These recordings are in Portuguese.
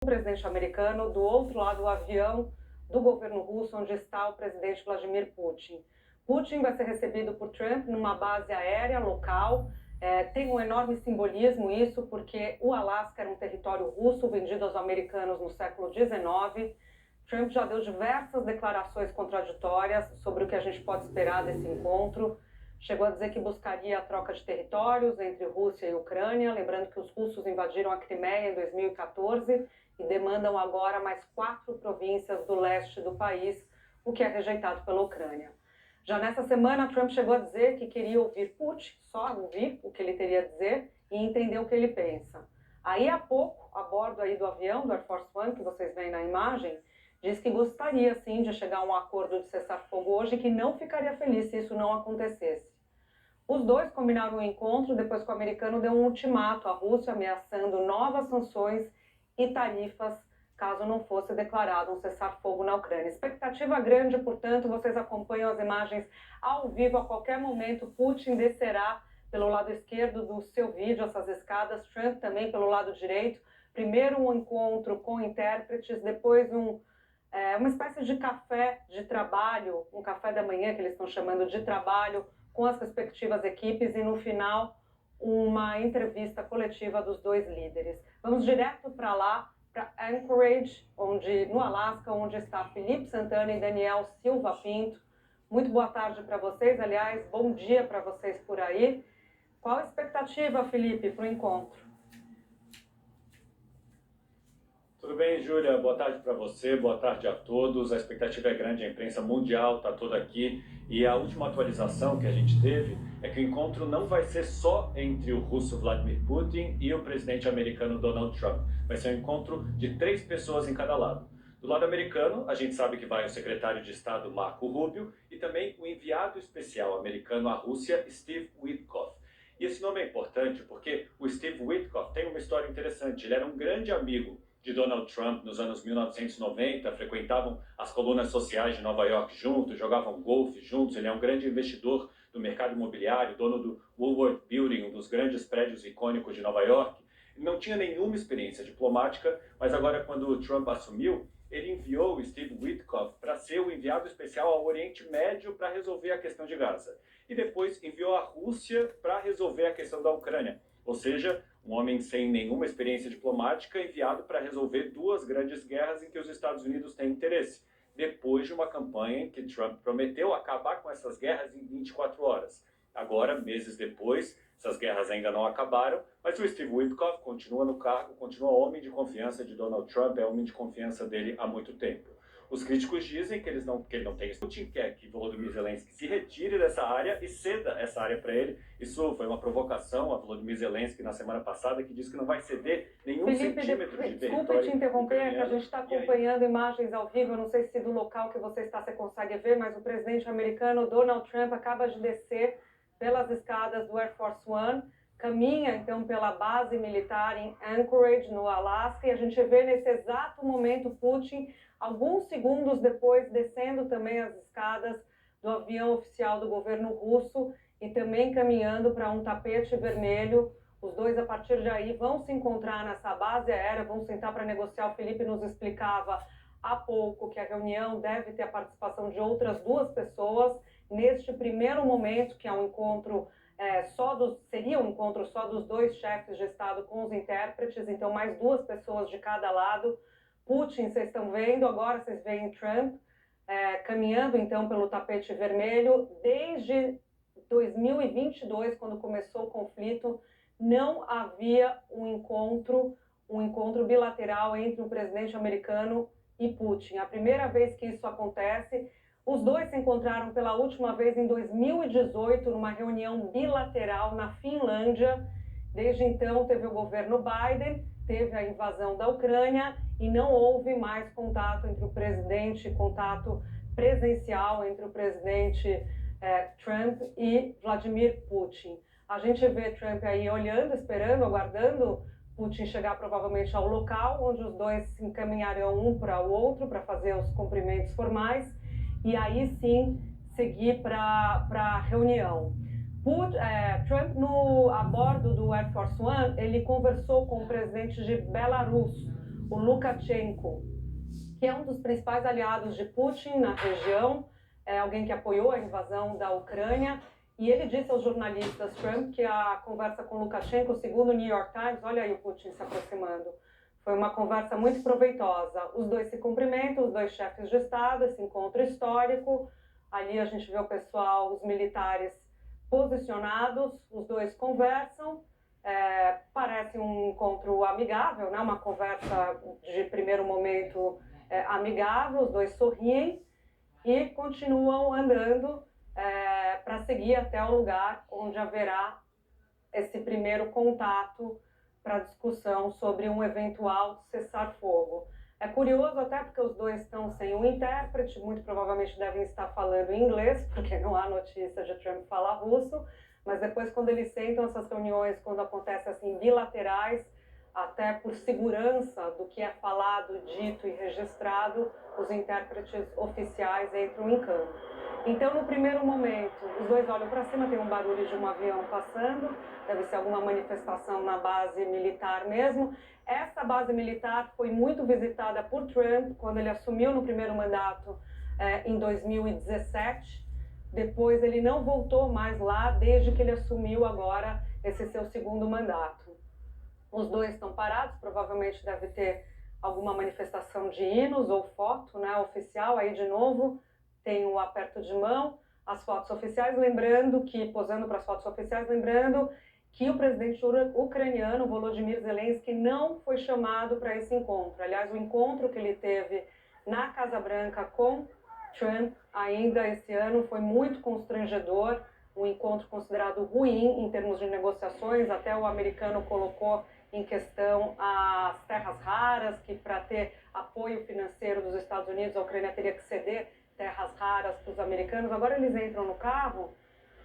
o presidente americano do outro lado do avião do governo russo, onde está o presidente Vladimir Putin. Putin vai ser recebido por Trump numa base aérea local. Tem um enorme simbolismo isso, porque o Alasca era um território russo vendido aos americanos no século XIX. Trump já deu diversas declarações contraditórias sobre o que a gente pode esperar desse encontro. Chegou a dizer que buscaria a troca de territórios entre Rússia e Ucrânia, lembrando que os russos invadiram a Crimeia em 2014 e demandam agora mais 4 províncias do leste do país, o que é rejeitado pela Ucrânia. Já nessa semana, Trump chegou a dizer que queria ouvir Putin, só ouvir o que ele teria a dizer e entender o que ele pensa. Aí, há pouco, a bordo aí do avião, do Air Force One, que vocês veem na imagem, diz que gostaria, sim, de chegar a um acordo de cessar-fogo hoje e que não ficaria feliz se isso não acontecesse. Os dois combinaram um encontro depois que o americano deu um ultimato à Rússia, ameaçando novas sanções e tarifas caso não fosse declarado um cessar-fogo na Ucrânia. Expectativa grande, portanto, vocês acompanham as imagens ao vivo. A qualquer momento, Putin descerá pelo lado esquerdo do seu vídeo essas escadas, Trump também pelo lado direito. Primeiro um encontro com intérpretes, depois uma espécie de café de trabalho, um café da manhã que eles estão chamando de trabalho, com as respectivas equipes e no final uma entrevista coletiva dos dois líderes. Vamos direto para lá, para Anchorage, no Alasca, onde está Felipe Santana e Daniel Silva Pinto. Muito boa tarde para vocês, aliás, bom dia para vocês por aí. Qual a expectativa, Felipe, para o encontro? Tudo bem, Júlia? Boa tarde para você, boa tarde a todos. A expectativa é grande, a imprensa mundial está toda aqui. E a última atualização que a gente teve é que o encontro não vai ser só entre o russo Vladimir Putin e o presidente americano Donald Trump. Vai ser um encontro de 3 pessoas em cada lado. Do lado americano, a gente sabe que vai o secretário de Estado Marco Rubio e também o enviado especial americano à Rússia, Steve Witkoff. E esse nome é importante porque o Steve Witkoff tem uma história interessante. Ele era um grande amigo de Donald Trump nos anos 1990, frequentavam as colunas sociais de Nova York juntos, jogavam golfe juntos. Ele é um grande investidor do mercado imobiliário, dono do Woolworth Building, um dos grandes prédios icônicos de Nova York. Ele não tinha nenhuma experiência diplomática, mas agora, quando o Trump assumiu, ele enviou o Steve Witkoff para ser o enviado especial ao Oriente Médio para resolver a questão de Gaza. E depois enviou a Rússia para resolver a questão da Ucrânia. Ou seja, um homem sem nenhuma experiência diplomática enviado para resolver 2 grandes guerras em que os Estados Unidos têm interesse, depois de uma campanha em que Trump prometeu acabar com essas guerras em 24 horas. Agora, meses depois, essas guerras ainda não acabaram, mas o Steve Witkoff continua no cargo, continua homem de confiança de Donald Trump, é homem de confiança dele há muito tempo. Os críticos dizem que ele não tem. Putin quer que Volodymyr Zelensky se retire dessa área e ceda essa área para ele. Isso foi uma provocação a Volodymyr Zelensky na semana passada, que disse que não vai ceder nenhum centímetro de território. Desculpe te interromper, é que a gente está acompanhando imagens ao vivo. Eu não sei se do local que você está você consegue ver, mas o presidente americano Donald Trump acaba de descer pelas escadas do Air Force One, caminha então pela base militar em Anchorage, no Alasca, e a gente vê nesse exato momento Putin, alguns segundos depois, descendo também as escadas do avião oficial do governo russo e também caminhando para um tapete vermelho. Os dois, a partir de aí, vão se encontrar nessa base aérea, vão sentar para negociar. O Felipe nos explicava há pouco que a reunião deve ter a participação de outras 2 pessoas. Neste primeiro momento, que é um encontro seria um encontro só dos 2 chefes de Estado com os intérpretes, então mais 2 pessoas de cada lado. Putin, vocês estão vendo, agora vocês veem Trump caminhando então pelo tapete vermelho. Desde 2022, quando começou o conflito, não havia um encontro bilateral entre o presidente americano e Putin. A primeira vez que isso acontece, os dois se encontraram pela última vez em 2018, numa reunião bilateral na Finlândia. Desde então, teve o governo Biden, teve a invasão da Ucrânia e não houve mais contato entre o presidente, contato presencial entre o presidente Trump e Vladimir Putin. A gente vê Trump aí olhando, esperando, aguardando Putin chegar provavelmente ao local, onde os dois se encaminharão um para o outro para fazer os cumprimentos formais e aí sim seguir para a reunião. Trump, a bordo do Air Force One, ele conversou com o presidente de Belarus, o Lukashenko, que é um dos principais aliados de Putin na região, é alguém que apoiou a invasão da Ucrânia, e ele disse aos jornalistas Trump que a conversa com Lukashenko, segundo o New York Times, olha aí o Putin se aproximando, foi uma conversa muito proveitosa. Os dois se cumprimentam, os dois chefes de Estado, esse encontro histórico. Ali a gente vê o pessoal, os militares posicionados, os dois conversam. Parece um encontro amigável, né? Uma conversa de primeiro momento amigável, os dois sorriem e continuam andando para seguir até o lugar onde haverá esse primeiro contato para discussão sobre um eventual cessar-fogo. É curioso até porque os dois estão sem um intérprete, muito provavelmente devem estar falando inglês, porque não há notícia de Trump falar russo, mas depois quando eles sentam essas reuniões, quando acontecem assim bilaterais, até por segurança do que é falado, dito e registrado, os intérpretes oficiais entram em campo. Então, no primeiro momento, os dois olham para cima, tem um barulho de um avião passando, deve ser alguma manifestação na base militar mesmo. Essa base militar foi muito visitada por Trump quando ele assumiu no primeiro mandato em 2017. Depois ele não voltou mais lá desde que ele assumiu agora esse seu segundo mandato. Os dois estão parados, provavelmente deve ter alguma manifestação de hinos ou foto, né, oficial. Aí de novo tem o aperto de mão, as fotos oficiais, lembrando que, posando para as fotos oficiais, lembrando que o presidente ucraniano, Volodymyr Zelensky, não foi chamado para esse encontro. Aliás, o encontro que ele teve na Casa Branca com Trump ainda esse ano foi muito constrangedor, um encontro considerado ruim em termos de negociações. Até o americano colocou em questão as terras raras, que para ter apoio financeiro dos Estados Unidos, a Ucrânia teria que ceder terras raras para os americanos. Agora eles entram no carro,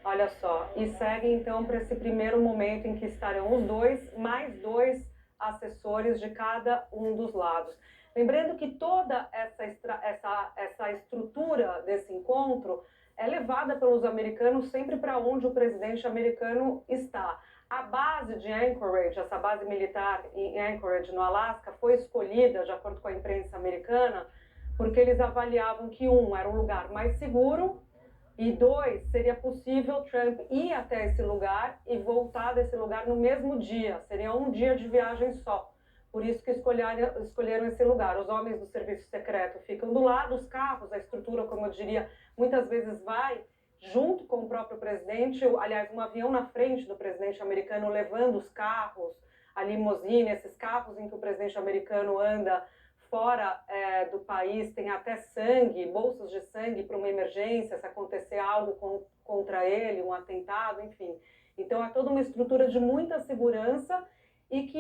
olha só, e seguem então para esse primeiro momento em que estarão os dois, mais dois assessores de cada um dos lados. Lembrando que toda essa estrutura desse encontro é levada pelos americanos sempre para onde o presidente americano está. A base de Anchorage, essa base militar em Anchorage, no Alasca, foi escolhida, de acordo com a imprensa americana, porque eles avaliavam que, era um lugar mais seguro, e 2, seria possível Trump ir até esse lugar e voltar desse lugar no mesmo dia. Seria um dia de viagem só. Por isso que escolheram esse lugar. Os homens do serviço secreto ficam do lado, os carros, a estrutura, como eu diria, muitas vezes vai junto com o próprio presidente. Aliás, um avião na frente do presidente americano levando os carros, a limusine, esses carros em que o presidente americano anda fora do país, tem até sangue, bolsas de sangue para uma emergência, se acontecer algo contra ele, um atentado, enfim. Então é toda uma estrutura de muita segurança e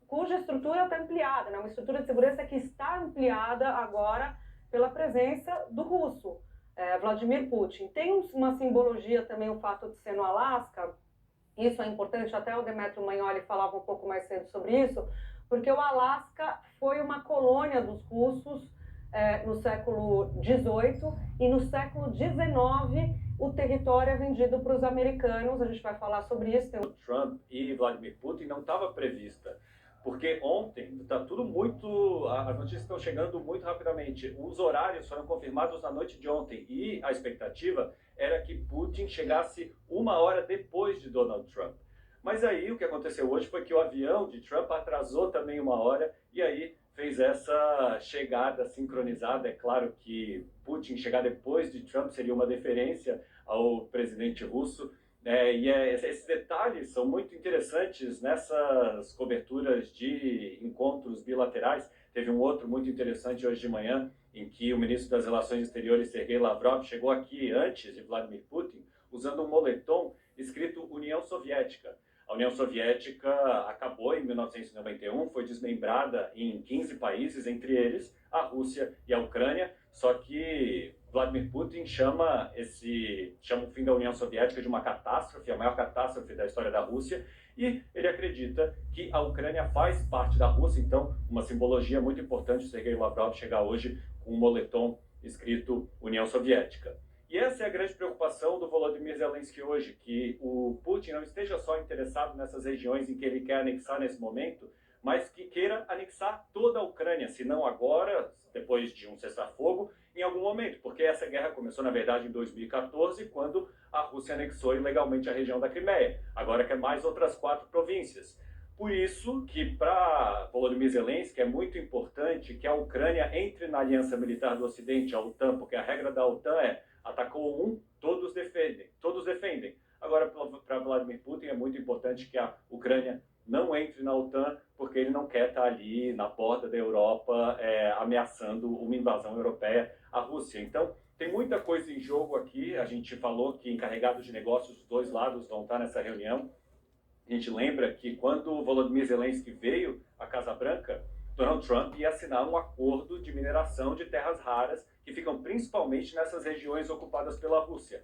cuja estrutura está ampliada, né? Uma estrutura de segurança que está ampliada agora pela presença do russo, Vladimir Putin. Tem uma simbologia também o fato de ser no Alasca, isso é importante, até o Demetrio Magnoli falava um pouco mais cedo sobre isso, porque o Alasca foi uma colônia dos russos no século XVIII e no século XIX o território é vendido para os americanos. A gente vai falar sobre isso. Trump e Vladimir Putin não estava prevista, porque ontem está tudo muito... As notícias estão chegando muito rapidamente. Os horários foram confirmados na noite de ontem e a expectativa era que Putin chegasse 1 hora depois de Donald Trump. Mas aí o que aconteceu hoje foi que o avião de Trump atrasou também 1 hora e aí fez essa chegada sincronizada. É claro que Putin chegar depois de Trump seria uma deferência ao presidente russo. Esses detalhes são muito interessantes nessas coberturas de encontros bilaterais. Teve um outro muito interessante hoje de manhã, em que o ministro das Relações Exteriores, Sergei Lavrov, chegou aqui antes de Vladimir Putin, usando um moletom escrito União Soviética. A União Soviética acabou em 1991, foi desmembrada em 15 países, entre eles a Rússia e a Ucrânia, só que Vladimir Putin chama o fim da União Soviética de uma catástrofe, a maior catástrofe da história da Rússia, e ele acredita que a Ucrânia faz parte da Rússia. Então, uma simbologia muito importante, o Sergei Lavrov chegar hoje com um moletom escrito União Soviética. E essa é a grande preocupação do Volodymyr Zelensky hoje, que o Putin não esteja só interessado nessas regiões em que ele quer anexar nesse momento, mas que queira anexar toda a Ucrânia, se não agora, depois de um cessar-fogo, em algum momento, porque essa guerra começou, na verdade, em 2014, quando a Rússia anexou ilegalmente a região da Crimeia. Agora quer mais outras 4 províncias. Por isso que, para Volodymyr Zelensky, é muito importante que a Ucrânia entre na aliança militar do Ocidente, a OTAN, porque a regra da OTAN é atacou um, todos defendem, todos defendem. Agora, para Vladimir Putin, é muito importante que a Ucrânia não entre na OTAN, porque ele não quer estar ali na porta da Europa ameaçando uma invasão europeia à Rússia. Então, tem muita coisa em jogo aqui. A gente falou que encarregados de negócios dos dois lados vão estar nessa reunião. A gente lembra que quando Volodymyr Zelensky veio à Casa Branca, Donald Trump ia assinar um acordo de mineração de terras raras que ficam principalmente nessas regiões ocupadas pela Rússia.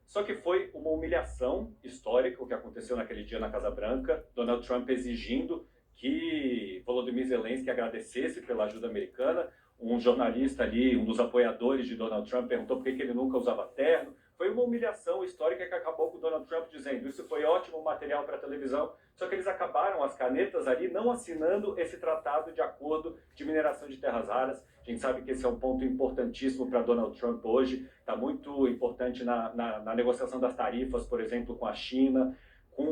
Só que foi uma humilhação histórica o que aconteceu naquele dia na Casa Branca, Donald Trump exigindo que Volodymyr Zelensky agradecesse pela ajuda americana. Um jornalista ali, um dos apoiadores de Donald Trump, perguntou por que ele nunca usava terno. Foi uma humilhação histórica que acabou com o Donald Trump dizendo isso foi ótimo material para televisão, só que eles acabaram, as canetas ali, não assinando esse tratado de acordo de mineração de terras raras. A gente sabe que esse é um ponto importantíssimo para Donald Trump hoje, está muito importante na negociação das tarifas, por exemplo, com a China.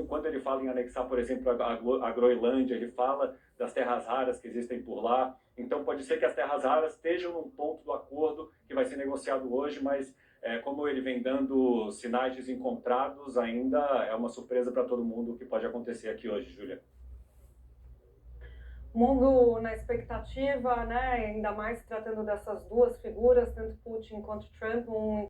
Quando ele fala em anexar, por exemplo, a Groenlândia, ele fala das terras raras que existem por lá. Então pode ser que as terras raras estejam num ponto do acordo que vai ser negociado hoje, mas como ele vem dando sinais desencontrados, ainda é uma surpresa para todo mundo o que pode acontecer aqui hoje, Júlia. Mundo na expectativa, né? Ainda mais tratando dessas duas figuras, tanto Putin quanto Trump, um